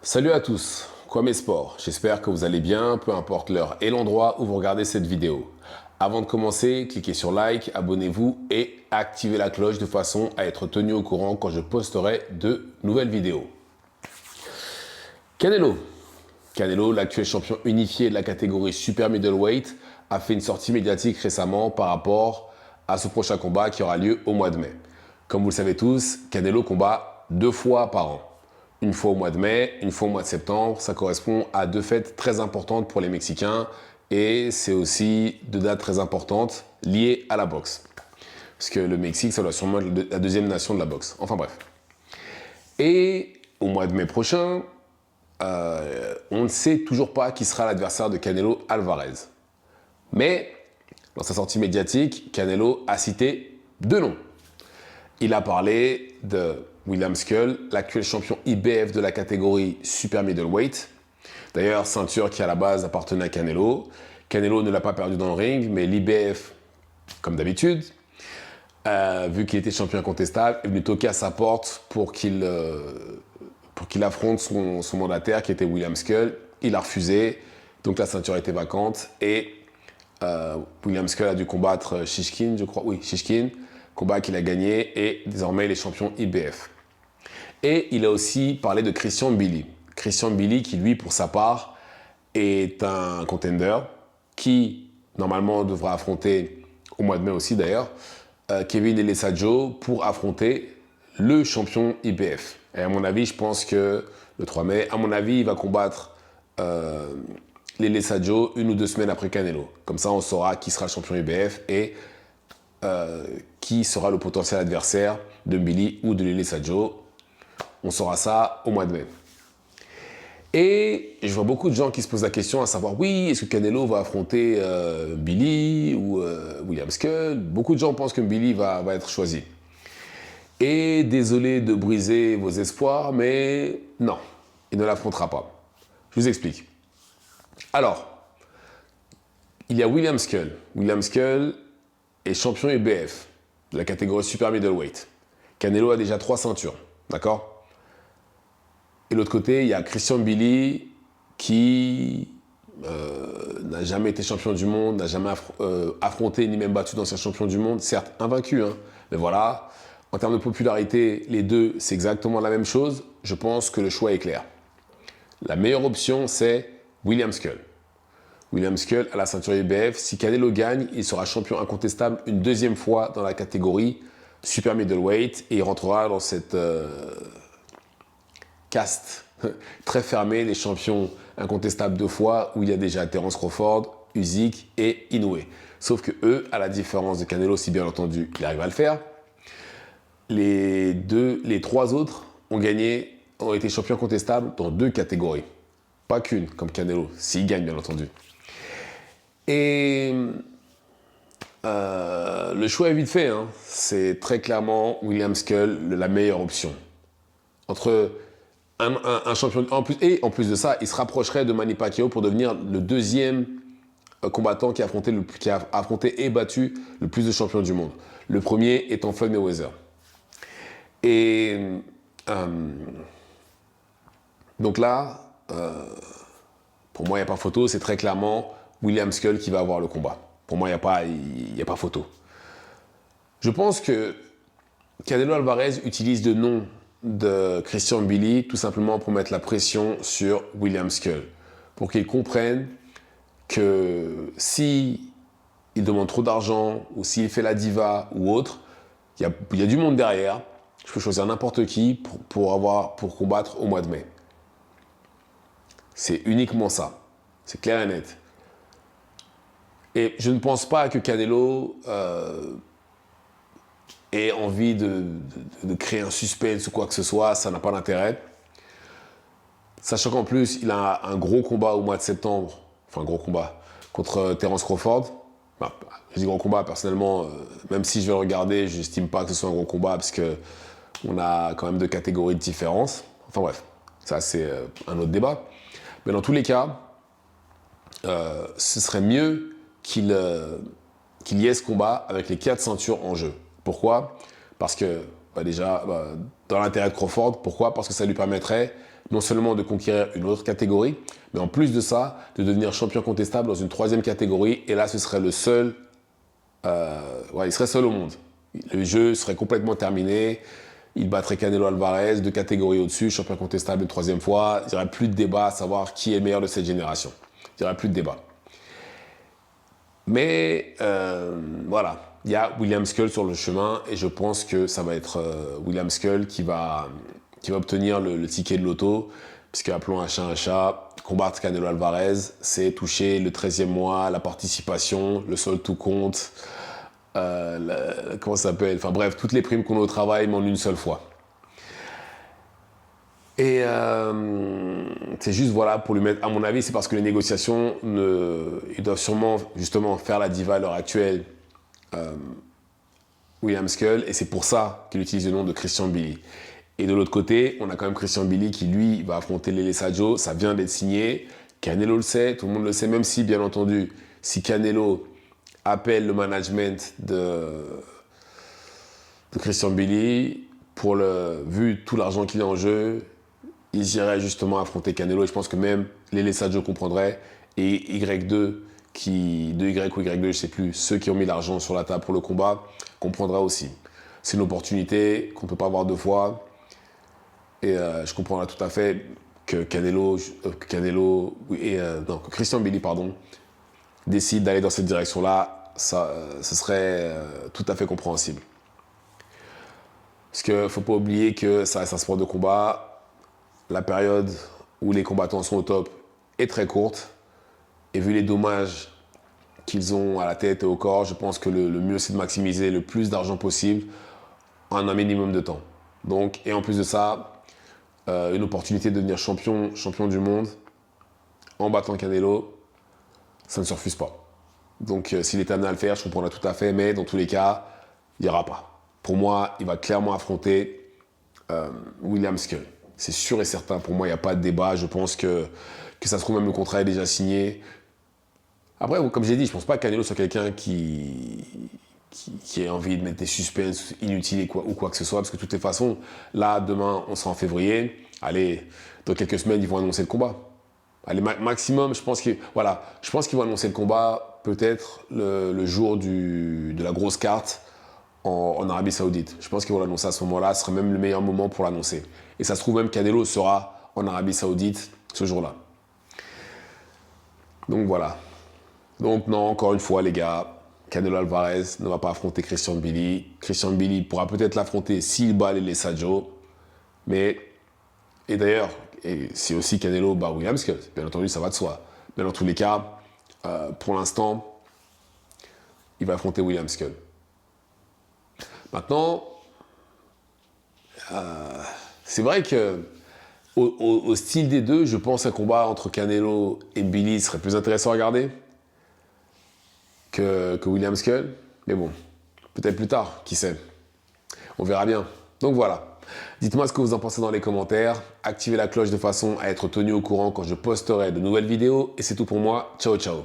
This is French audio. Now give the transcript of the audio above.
Salut à tous, Kwame Sport, j'espère que vous allez bien, peu importe l'heure et l'endroit où vous regardez cette vidéo. Avant de commencer, cliquez sur like, abonnez-vous et activez la cloche de façon à être tenu au courant quand je posterai de nouvelles vidéos. Canelo. Canelo, l'actuel champion unifié de la catégorie super middleweight, a fait une sortie médiatique récemment par rapport à ce prochain combat qui aura lieu au mois de mai. Comme vous le savez tous, Canelo combat 2 fois par an. Une fois au mois de mai, une fois au mois de septembre. Ça correspond à 2 fêtes très importantes pour les Mexicains et c'est aussi 2 dates très importantes liées à la boxe. Parce que le Mexique, ça doit sûrement être la deuxième nation de la boxe. Enfin bref. Et au mois de mai prochain, on ne sait toujours pas qui sera l'adversaire de Canelo Alvarez. Mais dans sa sortie médiatique, Canelo a cité 2 noms. Il a parlé de William Skull, l'actuel champion IBF de la catégorie super middleweight. D'ailleurs, ceinture qui à la base appartenait à Canelo. Canelo ne l'a pas perdu dans le ring, mais l'IBF, comme d'habitude, vu qu'il était champion incontestable, est venu toquer à sa porte pour qu'il affronte son mandataire qui était William Skull. Il a refusé, donc la ceinture était vacante et William Skull a dû combattre Shishkin, je crois. Oui, Shishkin. Combat qu'il a gagné et désormais il est champion IBF. Et il a aussi parlé de Christian Billy. Christian Billy qui lui pour sa part est un contender qui normalement devra affronter au mois de mai aussi d'ailleurs Kevin Elesadjo pour affronter le champion IBF. Et à mon avis je pense que le 3 mai, à mon avis il va combattre Elesadjo 1 ou 2 semaines après Canelo. Comme ça on saura qui sera le champion IBF et qui sera le potentiel adversaire de Billy ou de Elesadjo. On saura ça au mois de mai. Et je vois beaucoup de gens qui se posent la question à savoir, oui, est-ce que Canelo va affronter Billy ou William Skull? Beaucoup de gens pensent que Billy va être choisi. Et désolé de briser vos espoirs, mais non, il ne l'affrontera pas. Je vous explique. Alors, il y a William Skull. William Skull est champion IBF de la catégorie super middleweight. Canelo a déjà 3 ceintures, d'accord? Et de l'autre côté, il y a Christian Billy qui n'a jamais été champion du monde, n'a jamais affronté ni même battu d'ancien champion du monde, certes invaincu, hein, mais voilà. En termes de popularité, les deux, c'est exactement la même chose. Je pense que le choix est clair. La meilleure option, c'est William Skull. William Skull à la ceinture IBF. Si Canelo gagne, il sera champion incontestable une 2e fois dans la catégorie super middleweight et il rentrera dans cette caste très fermée, les champions incontestables 2 fois où il y a déjà Terence Crawford, Usyk et Inoue. Sauf que eux, à la différence de Canelo, si bien entendu il arrive à le faire, les 3 autres ont été champions incontestables dans 2 catégories. Pas qu'une, comme Canelo, s'il gagne bien entendu. Et le choix est vite fait, hein. C'est très clairement William Skull la meilleure option. Entre un champion en plus de ça, il se rapprocherait de Manny Pacquiao pour devenir le 2e combattant qui a affronté et battu le plus de champions du monde. Le premier étant Floyd Mayweather. Et donc là, pour moi, il n'y a pas photo. C'est très clairement William Skull qui va avoir le combat. Pour moi, il n'y a pas photo. Je pense que Canelo Alvarez utilise le nom de Christian Billy tout simplement pour mettre la pression sur William Skull. Pour qu'il comprenne que si il demande trop d'argent ou s'il fait la diva ou autre, il y a du monde derrière. Je peux choisir n'importe qui pour combattre au mois de mai. C'est uniquement ça. C'est clair et net. Et je ne pense pas que Canelo ait envie de créer un suspense ou quoi que ce soit. Ça n'a pas d'intérêt. Sachant qu'en plus, il a un gros combat au mois de septembre. Enfin, un gros combat contre Terence Crawford. Enfin, je dis gros combat, personnellement, même si je vais le regarder, je n'estime pas que ce soit un gros combat parce qu'on a quand même 2 catégories de différence. Enfin bref, ça c'est un autre débat. Mais dans tous les cas, ce serait mieux qu'il y ait ce combat avec les 4 ceintures en jeu. Pourquoi? Parce que, déjà, dans l'intérêt de Crawford, pourquoi? Parce que ça lui permettrait non seulement de conquérir une autre catégorie, mais en plus de ça, de devenir champion contestable dans une troisième catégorie. Et là, ce serait le seul, il serait seul au monde. Le jeu serait complètement terminé. Il battrait Canelo Alvarez, 2 catégories au-dessus, champion contestable une troisième fois. Il n'y aurait plus de débat à savoir qui est le meilleur de cette génération. Il n'y aurait plus de débat. Mais voilà, il y a William Skull sur le chemin et je pense que ça va être William Skull qui va obtenir le ticket de loto, puisque appelons un chat, combattre Canelo Alvarez, c'est toucher le 13e mois, la participation, le sol tout compte, comment ça s'appelle, enfin bref, toutes les primes qu'on a au travail, mais en une seule fois. Et c'est juste, voilà, pour lui mettre, à mon avis, c'est parce que les négociations, ils doivent sûrement, justement, faire la diva à l'heure actuelle, William Skull, et c'est pour ça qu'il utilise le nom de Christian Billy. Et de l'autre côté, on a quand même Christian Billy qui, lui, va affronter Lele Sadio, ça vient d'être signé, Canelo le sait, tout le monde le sait, même si, bien entendu, si Canelo appelle le management de Christian Billy, vu tout l'argent qu'il a en jeu, ils iraient justement affronter Canelo et je pense que même Lele Sadio comprendrait et Y2 2Y ou Y2, je sais plus, ceux qui ont mis l'argent sur la table pour le combat comprendra aussi. C'est une opportunité qu'on ne peut pas avoir 2 fois et je comprendrai tout à fait que que Christian Billy décide d'aller dans cette direction-là, ce serait tout à fait compréhensible. Parce qu'il ne faut pas oublier que ça reste un sport de combat. La période où les combattants sont au top est très courte. Et vu les dommages qu'ils ont à la tête et au corps, je pense que le mieux, c'est de maximiser le plus d'argent possible en un minimum de temps. Donc, et en plus de ça, une opportunité de devenir champion du monde en battant Canelo, ça ne se refuse pas. Donc, s'il est amené à le faire, je comprendrai tout à fait. Mais dans tous les cas, il n'y aura pas. Pour moi, il va clairement affronter William Skull. C'est sûr et certain. Pour moi, il n'y a pas de débat. Je pense que ça se trouve même le contrat est déjà signé. Après, comme j'ai dit, je ne pense pas que Canelo soit quelqu'un qui ait envie de mettre des suspens inutiles ou quoi que ce soit. Parce que de toutes les façons, là, demain, on sera en février. Allez, dans quelques semaines, ils vont annoncer le combat. Allez, maximum, je pense qu'ils vont annoncer le combat peut-être le jour de la grosse carte en Arabie Saoudite. Je pense qu'ils vont l'annoncer à ce moment-là. Ce serait même le meilleur moment pour l'annoncer. Et ça se trouve même Canelo sera en Arabie Saoudite ce jour-là. Donc voilà. Donc non, encore une fois les gars, Canelo Alvarez ne va pas affronter Christian Billy. Christian Billy pourra peut-être l'affronter s'il bat Lele Sadio. Et d'ailleurs, si aussi Canelo bat William Skull, bien entendu ça va de soi. Mais dans tous les cas, pour l'instant, il va affronter William Skull. Maintenant, c'est vrai que au style des deux, je pense qu'un combat entre Canelo et Billy serait plus intéressant à regarder que William Skull. Mais bon, peut-être plus tard, qui sait. On verra bien. Donc voilà. Dites-moi ce que vous en pensez dans les commentaires. Activez la cloche de façon à être tenu au courant quand je posterai de nouvelles vidéos. Et c'est tout pour moi. Ciao, ciao.